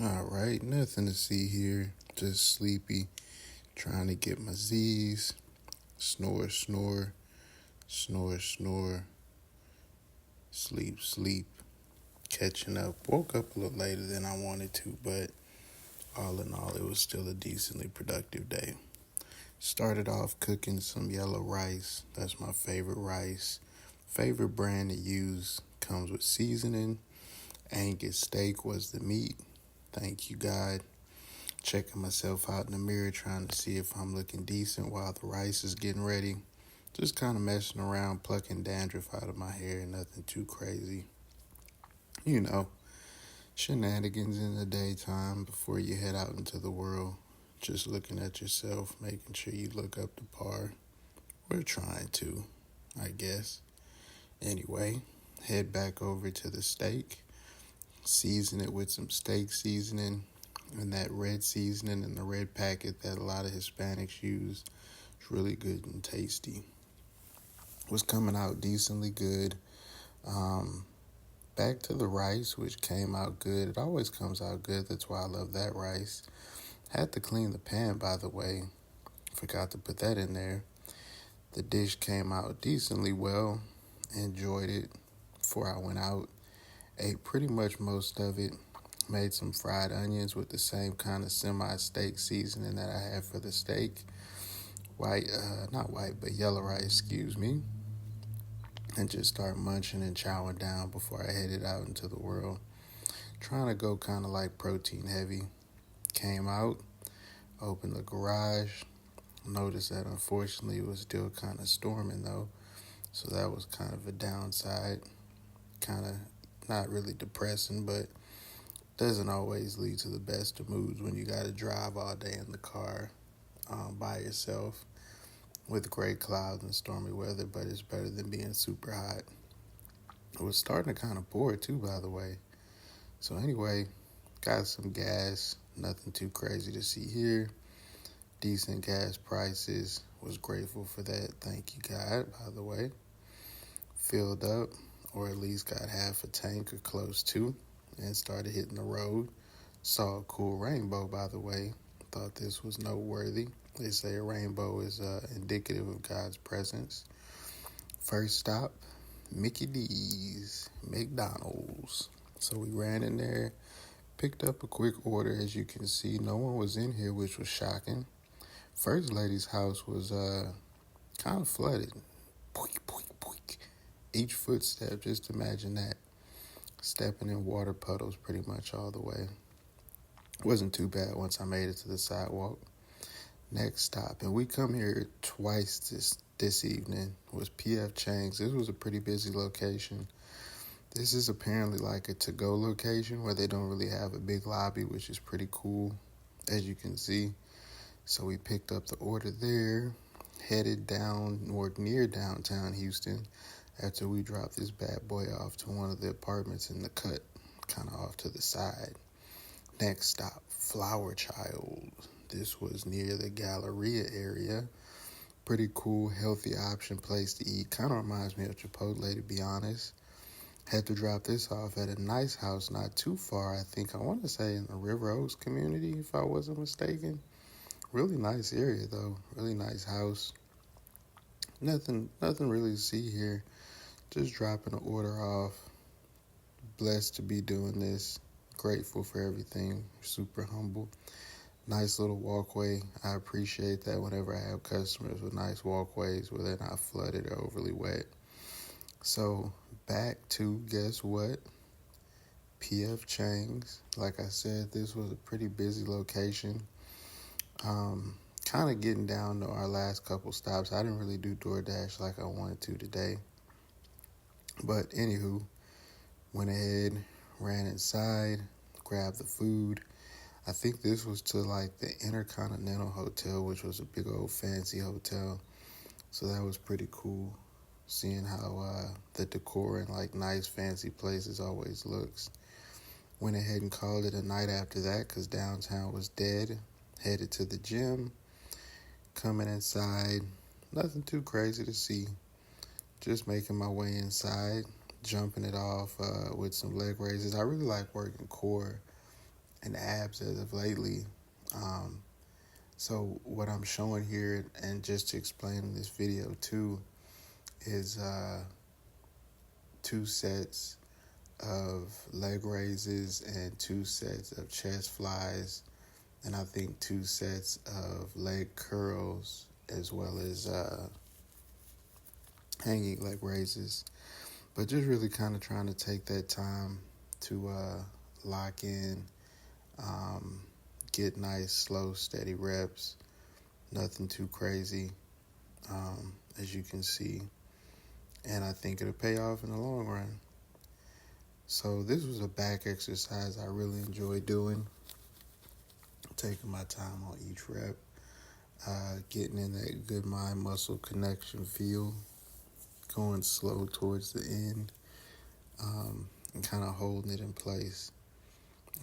All right, nothing to see here. Just sleepy, trying to get my Z's. Snore, snore, snore, snore, sleep, sleep. Catching up. Woke up a little later than I wanted to, but all in all, it was still a decently productive day. Started off cooking some yellow rice. That's my favorite rice. Favorite brand to use. Comes with seasoning. Angus steak was the meat. Thank you, God. Checking myself out in the mirror, trying to see if I'm looking decent while the rice is getting ready. Just kind of messing around, plucking dandruff out of my hair, nothing too crazy. You know, shenanigans in the daytime before you head out into the world. Just looking at yourself, making sure you look up to par. We're trying to, I guess. Anyway, head back over to the steak, season it with some steak seasoning and that red seasoning in the red packet that a lot of Hispanics use. It's really good and tasty. Was coming out decently good. Um, Back to the rice, which came out good. It always comes out good. That's why I love that rice. Had to clean the pan, by the way. Forgot to put that in there. The dish came out decently well. Enjoyed it before I went out. Ate pretty much most of it. Made some fried onions with the same kind of semi-steak seasoning that I have for the steak. Not white, but yellow rice, excuse me. And just start munching and chowing down before I headed out into the world. Trying to go kind of like protein heavy. Came out, opened the garage. Noticed that unfortunately it was still kind of storming though. So that was kind of a downside. Kind of not really depressing, but doesn't always lead to the best of moods when you got to drive all day in the car by yourself with gray clouds and stormy weather, but it's better than being super hot. It was starting to kind of pour too, by the way. So anyway, got some gas. Nothing too crazy to see here. Decent gas prices. Was grateful for that. Thank you, God, by the way. Filled up, or at least got half a tank or close to, and started hitting the road. Saw a cool rainbow, by the way. Thought this was noteworthy. They say a rainbow is indicative of God's presence. First stop, Mickey D's, McDonald's. So we ran in there, picked up a quick order. As you can see, no one was in here, which was shocking. First lady's house was kind of flooded. Poik, poik, poik. Each footstep, just imagine that. Stepping in water puddles pretty much all the way. Wasn't too bad once I made it to the sidewalk. Next stop, and we come here twice this evening, was P.F. Chang's. This was a pretty busy location. This is apparently like a to-go location where they don't really have a big lobby, which is pretty cool, as you can see. So we picked up the order there, headed down or near downtown Houston after we dropped this bad boy off to one of the apartments in the cut, kind of off to the side. Next stop, Flower Child. This was near the Galleria area. Pretty cool, healthy option place to eat. Kind of reminds me of Chipotle, to be honest. Had to drop this off at a nice house not too far. I want to say in the River Oaks community, if I wasn't mistaken. Really nice area, though. Really nice house. Nothing really to see here. Just dropping an order off. Blessed to be doing this. Grateful for everything. Super humble. Nice little walkway. I appreciate that whenever I have customers with nice walkways where they're not flooded or overly wet. So back to, guess what? P.F. Chang's. Like I said, this was a pretty busy location. Kind of getting down to our last couple stops. I didn't really do DoorDash like I wanted to today. But anywho, went ahead, ran inside, grabbed the food. I think this was to like the Intercontinental Hotel, which was a big old fancy hotel. So that was pretty cool, seeing how the decor in like nice fancy places always looks. Went ahead and called it a night after that because downtown was dead. Headed to the gym, coming inside. Nothing too crazy to see. Just making my way inside, jumping it off with some leg raises. I really like working core and abs as of lately. Um, so what I'm showing here, and just to explain in this video too, is 2 sets of leg raises and 2 sets of chest flies, and I think 2 sets of leg curls, as well as hanging leg raises. But just really kind of trying to take that time to lock in, um, get nice, slow, steady reps, nothing too crazy, as you can see. And I think it'll pay off in the long run. So this was a back exercise I really enjoy doing, taking my time on each rep, getting in that good mind muscle connection feel, going slow towards the end, and kind of holding it in place.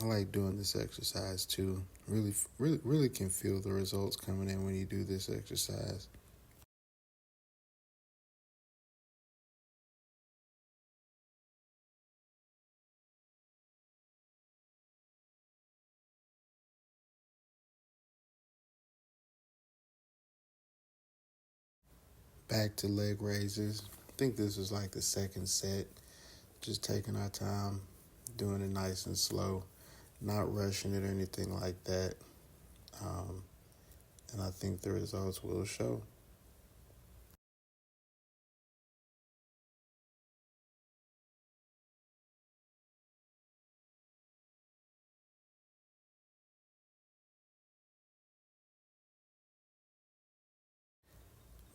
I like doing this exercise too. Really can feel the results coming in when you do this exercise. Back to leg raises. I think this was like the second set. Just taking our time, doing it nice and slow, not rushing it or anything like that. Um, and I think the results will show.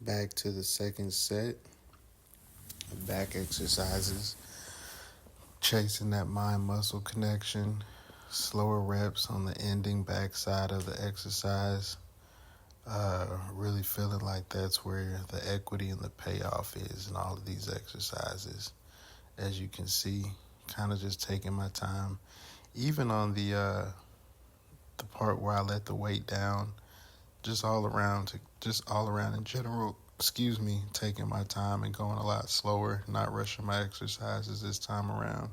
Back to the second set of back exercises, chasing that mind muscle connection, slower reps on the ending back side of the exercise. Really feeling like that's where the equity and the payoff is in all of these exercises. As you can see, kind of just taking my time, even on the part where I let the weight down, just all around in general. Excuse me, taking my time and going a lot slower, not rushing my exercises this time around.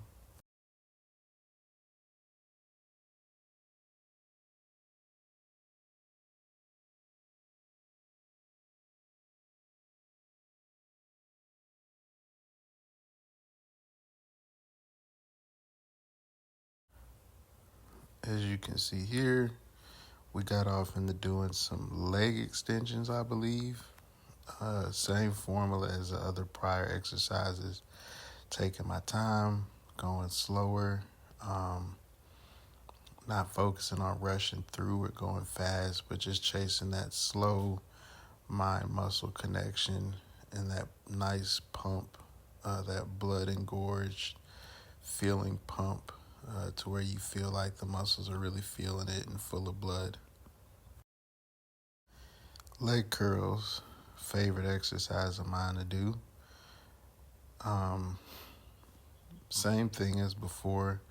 As you can see here, we got off into doing some leg extensions, I believe. Same formula as the other prior exercises. Taking my time, going slower, um, not focusing on rushing through or going fast, but just chasing that slow mind muscle connection and that nice pump, that blood engorged feeling pump, to where you feel like the muscles are really feeling it and full of blood. Leg curls, favorite exercise of mine to do. Um, Same thing as before,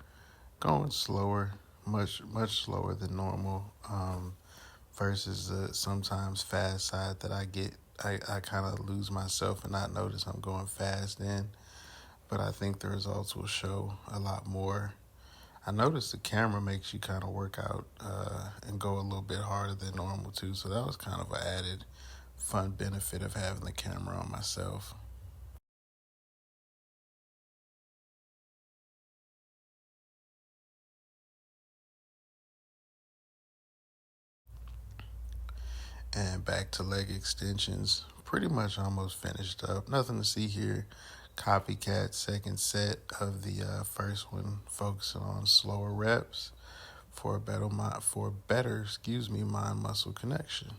going slower, much slower than normal, versus the sometimes fast side that I get. I kind of lose myself and not notice I'm going fast in, but I think the results will show a lot more. I noticed the camera makes you kind of work out and go a little bit harder than normal too, so that was kind of an added fun benefit of having the camera on myself. And back to leg extensions, pretty much almost finished up. Nothing to see here. Copycat second set of the first one, focusing on slower reps for a better mind muscle connection.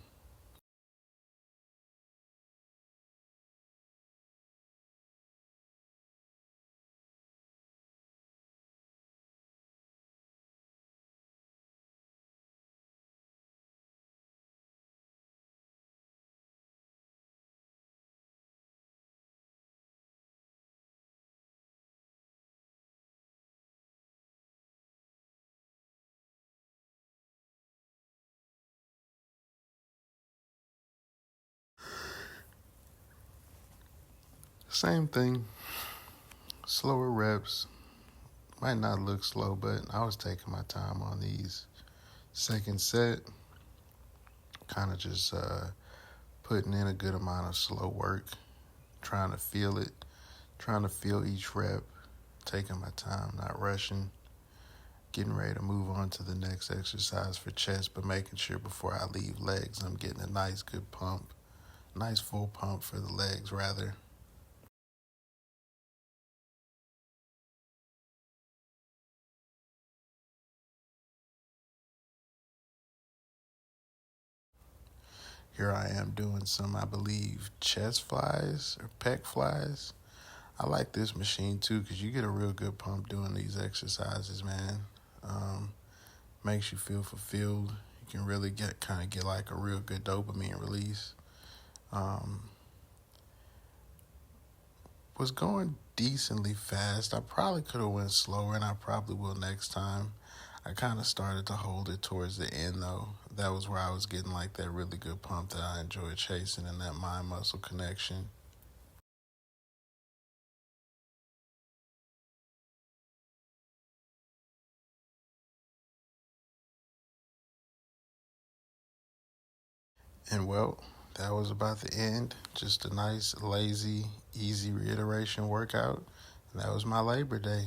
Same thing, slower reps, Might not look slow, but I was taking my time on these. Second set, kind of just putting in a good amount of slow work, trying to feel it, trying to feel each rep, taking my time, not rushing, getting ready to move on to the next exercise for chest, but making sure before I leave legs, I'm getting a nice good pump, nice full pump for the legs rather. Here I am doing some, I believe, chest flies or pec flies. I like this machine too because you get a real good pump doing these exercises, man. Um, Makes you feel fulfilled. You can really get like a real good dopamine release. Um, was going decently fast. I probably could have went slower, and I probably will next time. I kind of started to hold it towards the end though. That was where I was getting like that really good pump that I enjoyed chasing and that mind muscle connection. And well, that was about the end. Just a nice, lazy, easy reiteration workout. And that was my Labor Day.